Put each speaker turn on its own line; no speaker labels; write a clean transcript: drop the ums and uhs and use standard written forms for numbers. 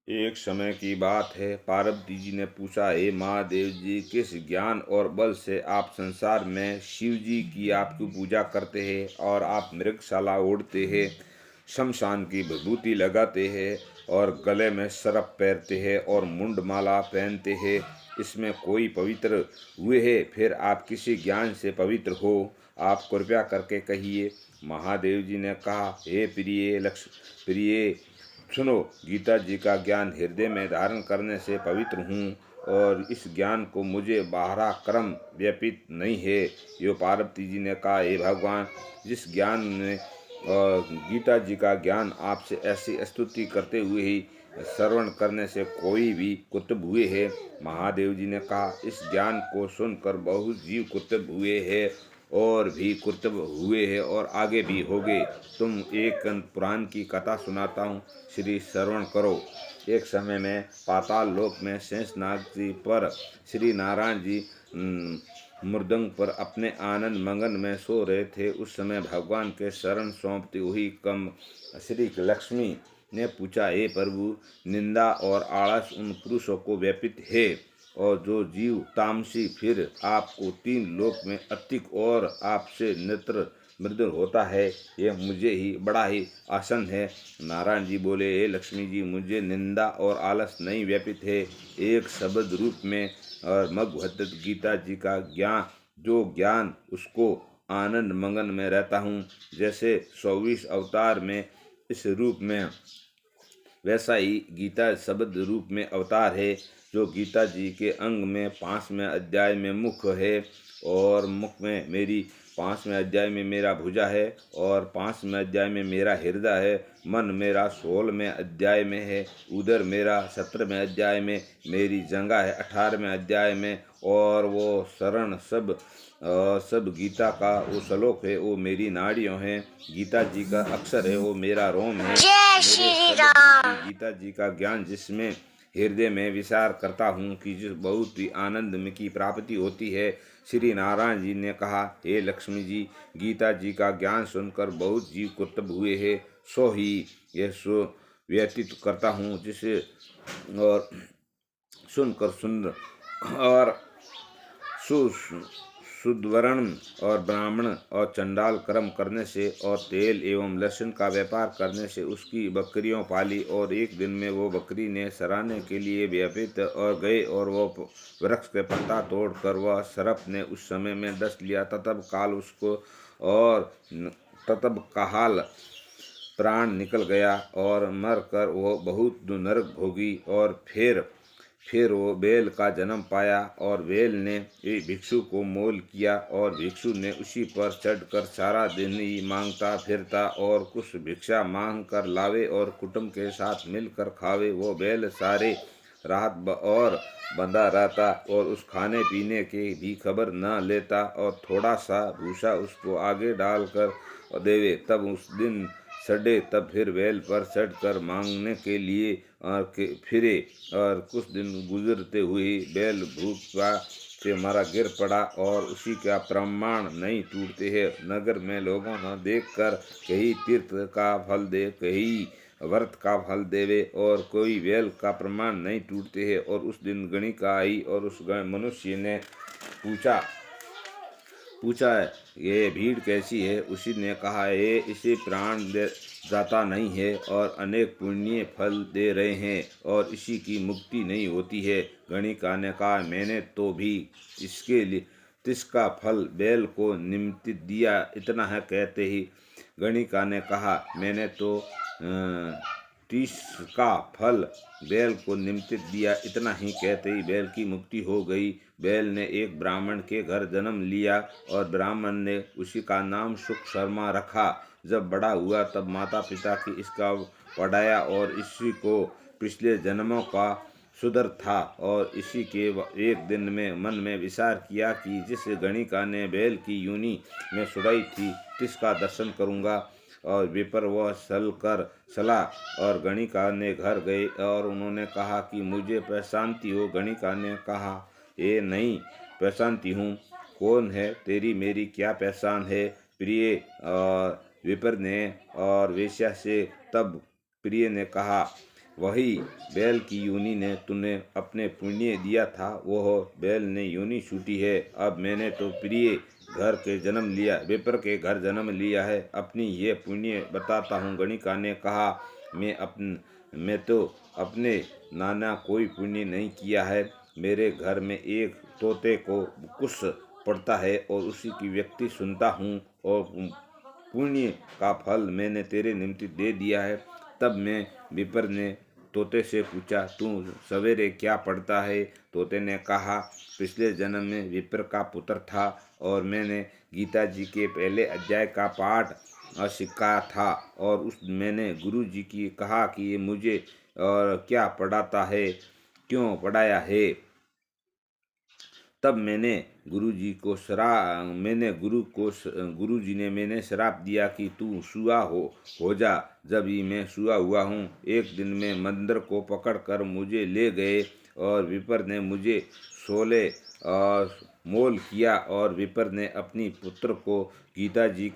एक समय की बात है, पार्वती जी ने पूछा, हे महादेव जी, किस ज्ञान और बल से आप संसार में शिव जी की आपकी पूजा करते हैं और आप मृगशाला ओढ़ते हैं, शमशान की विभूति लगाते हैं और गले में सर्प पहनते हैं और मुंडमाला पहनते हैं, इसमें कोई पवित्र हुए हैं? फिर आप किसी ज्ञान से पवित्र हो? आप कृपया करके कहिए। महादेव जी ने कहा, हे प्रिय सुनो, गीता जी का ज्ञान हृदय में धारण करने से पवित्र हूँ और इस ज्ञान को मुझे बाहरा क्रम व्यतीत नहीं है। यो पार्वती जी ने कहा, हे भगवान, जिस ज्ञान ने गीता जी का ज्ञान आपसे ऐसी स्तुति करते हुए ही श्रवण करने से कोई भी कुतुब हुए हैं? महादेव जी ने कहा, इस ज्ञान को सुनकर बहुत जीव कुतुब हुए हैं और भी कुतुब हुए हैं और आगे भी होंगे। तुम एक पुराण की कथा सुनाता हूँ, श्री श्रवण करो। एक समय में पाताल लोक में शेषनाग जी पर श्री नारायण जी मृदंग पर अपने आनंद मगन में सो रहे थे। उस समय भगवान के शरण सौंपती हुई कम श्री लक्ष्मी ने पूछा, हे प्रभु, निंदा और आलस उन पुरुषों को व्यापित है और जो जीव तामसी फिर आपको तीन लोक में अतिक और आपसे नेत्र मृदुल होता है, यह मुझे ही बड़ा ही आसन है। नारायण जी बोले, हे लक्ष्मी जी, मुझे निंदा और आलस नहीं व्यापित है। एक शब्द रूप में और मगभद्द गीता जी का ज्ञान, जो ज्ञान उसको आनंद मगन में रहता हूँ। जैसे 24 अवतार में इस रूप में, वैसा ही गीता शब्द रूप में अवतार है, जो गीता जी के अंग में 5वें अध्याय में मुख है और मुख में मेरी 5वें अध्याय में मेरा भुजा है और 5वें अध्याय में मेरा हृदय है। मन मेरा 16वें अध्याय में है, उधर मेरा 17वें अध्याय में, मेरी जंगा है 18वें अध्याय में और वो शरण सब गीता का वो श्लोक है, वो मेरी नाड़ियों हैं। गीता जी का अक्षर है, वो मेरा रोम है। जय श्री राम। गीता जी का ज्ञान जिसमें हृदय में विचार करता हूँ कि जिस बहुत ही आनंद में की प्राप्ति होती है। श्री नारायण जी ने कहा, हे लक्ष्मी जी, गीता जी का ज्ञान सुनकर बहुत जीव कुतुब हुए हैं, सो ही यह सो व्यतीत करता हूँ, जिसे और सुनकर सुंदर और शुद्धवर्ण और ब्राह्मण और चंडाल कर्म करने से और तेल एवं लहसुन का व्यापार करने से उसकी बकरियों पाली और एक दिन में वो बकरी ने सराहने के लिए व्यापित और गए और वो वृक्ष के पत्ता तोड़कर वह सर्प ने उस समय में डस लिया। ततब काल प्राण निकल गया और मर कर वो बहुत नरक भोगी और फिर वो बेल का जन्म पाया और बेल ने एक भिक्षु को मोल किया और भिक्षु ने उसी पर चढ़कर सारा दिन ही मांगता फिरता और कुछ भिक्षा मांग कर लावे और कुटुंब के साथ मिलकर खावे। वो बेल सारे रात और बंधा रहता और उस खाने पीने की भी खबर न लेता और थोड़ा सा भूसा उसको आगे डालकर देवे। तब उस दिन चढ़े, तब फिर बैल पर चढ़कर मांगने के लिए फिरे और कुछ दिन गुजरते हुए बैल भूख से मारा गिर पड़ा और उसी का प्रमाण नहीं टूटते हैं। नगर में लोगों ने देखकर कहीं तीर्थ का फल दे, कहीं व्रत का फल देवे और कोई बैल का प्रमाण नहीं टूटते हैं। और उस दिन गणिका आई और उस मनुष्य ने पूछा ये भीड़ कैसी है? उसी ने कहा, ये इसे प्राण जाता नहीं है और अनेक पुण्य फल दे रहे हैं और इसी की मुक्ति नहीं होती है। गणिका ने कहा, मैंने तो भी इसके लिए तिसका फल बैल को निमित्त दिया, इतना है। कहते ही गणिका ने कहा, मैंने तो 30 का फल बैल को निमित्त दिया, इतना ही। कहते ही बैल की मुक्ति हो गई। बैल ने एक ब्राह्मण के घर जन्म लिया और ब्राह्मण ने उसी का नाम सुख शर्मा रखा। जब बड़ा हुआ तब माता पिता की इसका पढ़ाया और इसी को पिछले जन्मों का सुधर था और इसी के एक दिन में मन में विचार किया कि जिस गणिका ने बैल की यूनी में सुड़ाई थी, तिसका दर्शन करूँगा। और विपर वह चला और गणिका ने घर गए और उन्होंने कहा कि मुझे पहचानती हो? गणिका ने कहा, ये नहीं पहचानती हूँ। कौन है तेरी मेरी क्या पहचान है प्रिय? और विपर ने और वेश्या से। तब प्रिय ने कहा, वही बैल की योनि ने तूने अपने पुण्य दिया था, वह बैल ने योनि छूटी है। अब मैंने तो प्रिय घर के जन्म लिया, विप्र के घर जन्म लिया है। अपनी ये पुण्य बताता हूँ। गणिका ने कहा, मैं तो अपने नाना कोई पुण्य नहीं किया है। मेरे घर में एक तोते को कुछ पड़ता है और उसी की व्यक्ति सुनता हूँ, और पुण्य का फल मैंने तेरे निमित्त दे दिया है। तब मैं विप्र ने तोते से पूछा, तू सवेरे क्या पढ़ता है? तोते ने कहा, पिछले जन्म में विप्र का पुत्र था और मैंने गीता जी के पहले अध्याय का पाठ सीखा था, और उस मैंने गुरु जी की कहा कि ये मुझे और क्या पढ़ाता है, क्यों पढ़ाया है। तब गुरु जी ने मैंने श्राप दिया कि तू सुआ हो जा। जब ही मैं सुआ हुआ हूँ, एक दिन में मंदिर को पकड़ कर मुझे ले गए और विप्र ने मुझे 16 और मोल किया, और विप्र ने अपनी पुत्र को गीता जी